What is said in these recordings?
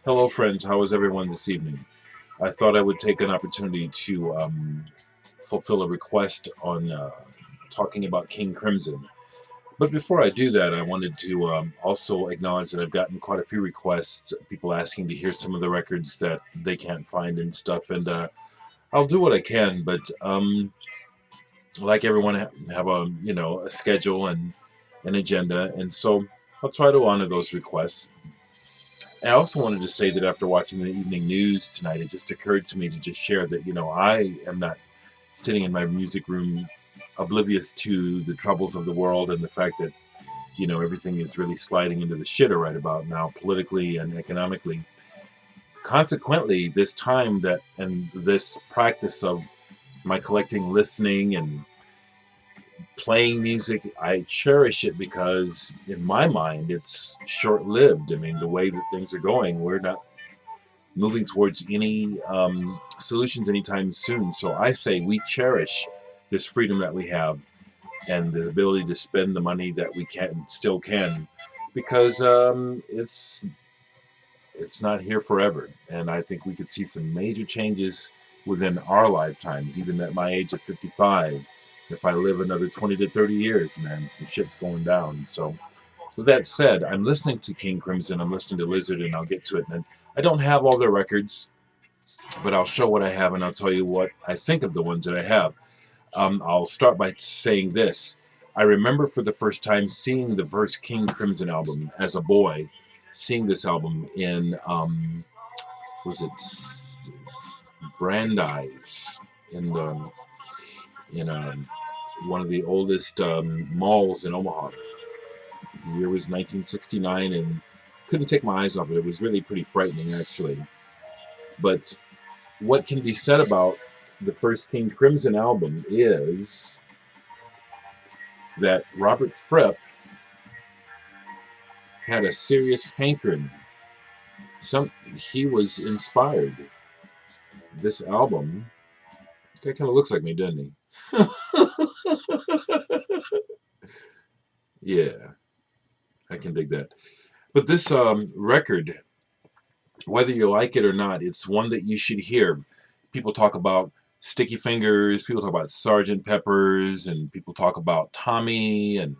Hello, friends. How is everyone this evening? I thought I would take an opportunity to fulfill a request on talking about King Crimson. But before I do that, I wanted to also acknowledge that I've gotten quite a few requests, people asking to hear some of the records that they can't find and stuff. And I'll do what I can, but like everyone, have a schedule and an agenda, and so I'll try to honor those requests. I also wanted to say that after watching the evening news tonight, it just occurred to me to just share that, I am not sitting in my music room oblivious to the troubles of the world and the fact that, everything is really sliding into the shitter right about now, politically and economically. Consequently, this time that and this practice of my collecting, listening, and playing music, I cherish it because in my mind, it's short lived. I mean, the way that things are going, we're not moving towards any solutions anytime soon. So I say we cherish this freedom that we have and the ability to spend the money that we still can, because it's not here forever. And I think we could see some major changes within our lifetimes, even at my age of 55. If I live another 20 to 30 years, man, some shit's going down. So with that said, I'm listening to King Crimson, I'm listening to Lizard, and I'll get to it. And I don't have all their records, but I'll show what I have, and I'll tell you what I think of the ones that I have. I'll start by saying this. I remember for the first time seeing the first King Crimson album as a boy, seeing this album in, was it Brandeis, in the, in one of the oldest malls in Omaha. The year was 1969, and couldn't take my eyes off it. It was really pretty frightening, actually. But what can be said about the first King Crimson album is that Robert Fripp had a serious hankering. He was inspired. This album, that kind of looks like me, doesn't he? Yeah, I can dig that. But this record, whether you like it or not, it's one that you should hear. People talk about Sticky Fingers, people talk about Sergeant Peppers, and people talk about Tommy, and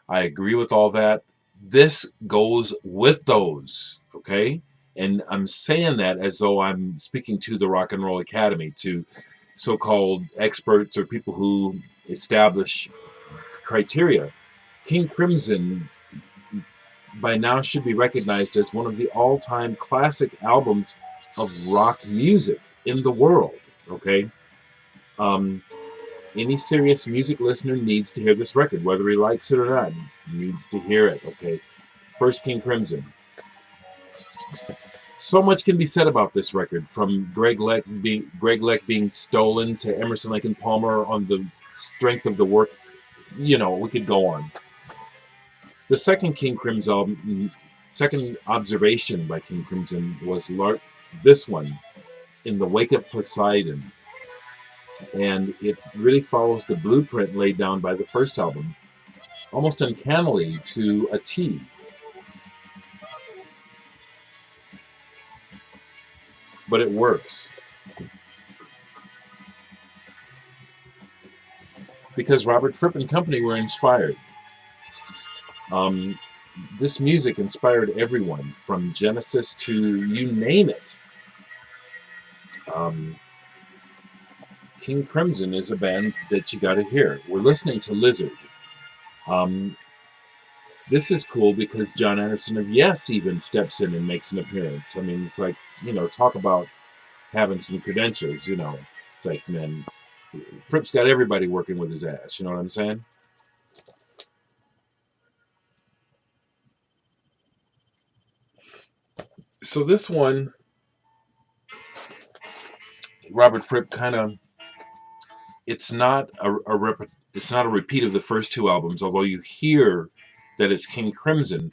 I agree with all that. This goes with those, okay? And I'm saying that as though I'm speaking to the Rock and Roll Academy, to so-called experts or people who establish criteria. King Crimson by now should be recognized as one of the all-time classic albums of rock music in the world, okay? Um, any serious music listener needs to hear this record, whether he likes it or not. He needs to hear it, okay? First King Crimson. So much can be said about this record, from Greg Leck being stolen to Emerson, Lake and Palmer on the strength of the work. We could go on. The second King Crimson album, second observation by King Crimson was this one, In the Wake of Poseidon. And it really follows the blueprint laid down by the first album, almost uncannily to a T. But it works. Because Robert Fripp and company were inspired. This music inspired everyone, from Genesis to you name it. King Crimson is a band that you got to hear. We're listening to Lizard. This is cool because John Anderson of Yes even steps in and makes an appearance. I mean, it's like, talk about having some credentials, It's like, man, Fripp's got everybody working with his ass, you know what I'm saying? So this one, Robert Fripp kind of, it's not it's not a repeat of the first two albums, although you hear that it's King Crimson.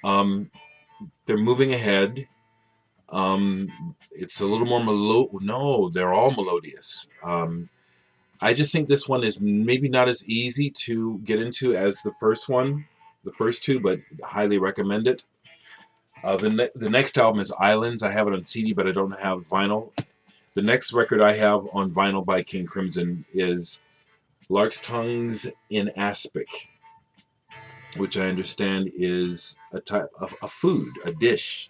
They're moving ahead. It's a little more No, they're all melodious. I just think this one is maybe not as easy to get into as the first two, but highly recommend it. The next album is Islands. I have it on CD, but I don't have vinyl. The next record I have on vinyl by King Crimson is Lark's Tongues in Aspic, which I understand is a type of a food, a dish.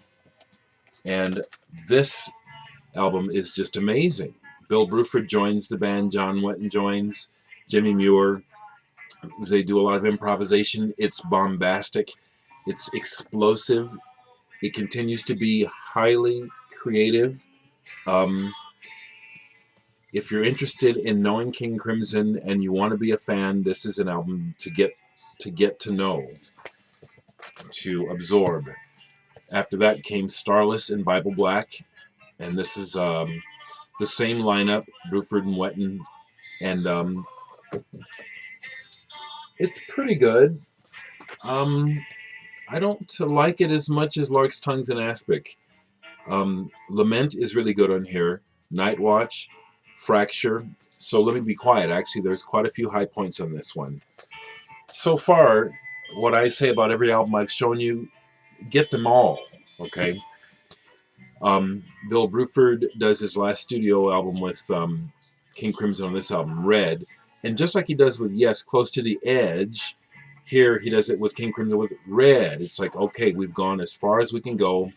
And this album is just amazing. Bill Bruford joins the band, John Wetton joins, Jimmy Muir. They do a lot of improvisation. It's bombastic. It's explosive. It continues to be highly creative. Um, if you're interested in knowing King Crimson and you want to be a fan, this is an album to get to know, to absorb. After that came Starless and Bible Black, and this is the same lineup, Bruford and Wetton, and it's pretty good. I don't like it as much as Lark's Tongues and Aspic. Lament is really good on here. Night Watch, Fracture. So let me be quiet. Actually, there's quite a few high points on this one. So far, what I say about every album I've shown you, get them all, okay? Bill Bruford does his last studio album with King Crimson on this album, Red. And just like he does with Yes, Close to the Edge, here he does it with King Crimson with Red. It's like, okay, we've gone as far as we can go.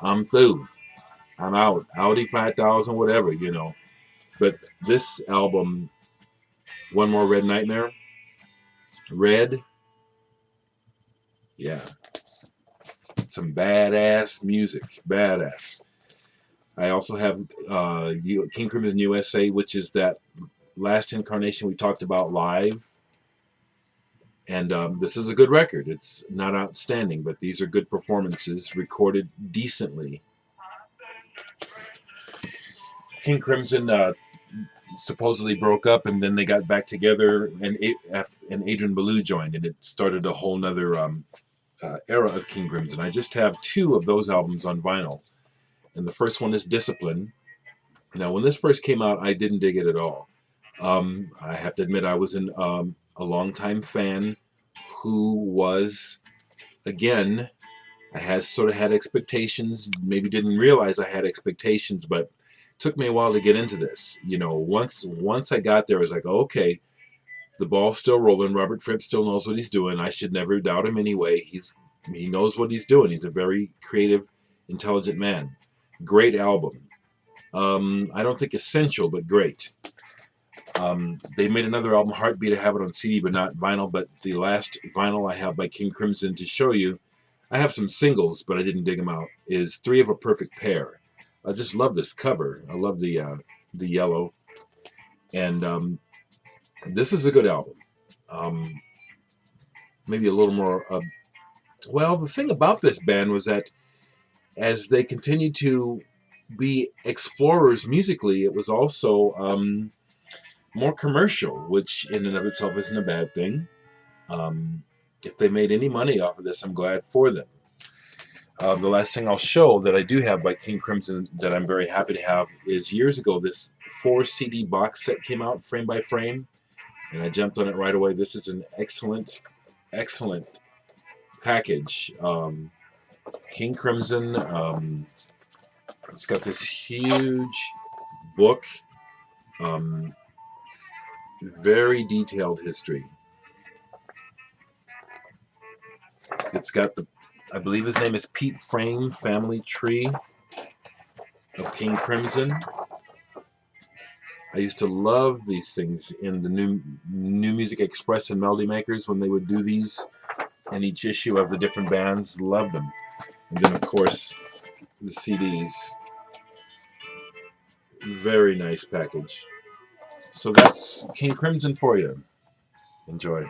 I'm through. I'm out. Audi 5000, whatever, you know. But this album, One More Red Nightmare, Red, yeah. Some badass music. Badass. I also have King Crimson USA, which is that last incarnation we talked about live. And this is a good record. It's not outstanding, but these are good performances, recorded decently. King Crimson supposedly broke up, and then they got back together, and Adrian Belew joined, and it started a whole nother era of King Crimson. I just have 2 of those albums on vinyl, and the first one is Discipline. Now, when this first came out, I didn't dig it at all. I have to admit, I was a longtime fan who was, again, I had sort of had expectations, maybe didn't realize I had expectations, but it took me a while to get into this. You know, once I got there, I was like, okay, the ball's still rolling. Robert Fripp still knows what he's doing. I should never doubt him anyway. He knows what he's doing. He's a very creative, intelligent man. Great album. I don't think essential, but great. They made another album, Heartbeat. I have it on CD, but not vinyl. But the last vinyl I have by King Crimson to show you, I have some singles, but I didn't dig them out, is Three of a Perfect Pair. I just love this cover. I love the yellow. And this is a good album. Maybe a little more... well, the thing about this band was that as they continued to be explorers musically, it was also more commercial, which in and of itself isn't a bad thing. If they made any money off of this, I'm glad for them. The last thing I'll show that I do have by King Crimson that I'm very happy to have is years ago, this 4 CD box set came out, frame by frame, and I jumped on it right away. This is an excellent, excellent package. King Crimson, it's got this huge book, very detailed history. It's got I believe his name is Pete Frame, Family Tree of King Crimson. I used to love these things in the New Music Express and Melody Makers when they would do these in each issue of the different bands. Loved them. And then, of course, the CDs. Very nice package. So that's King Crimson for you. Enjoy.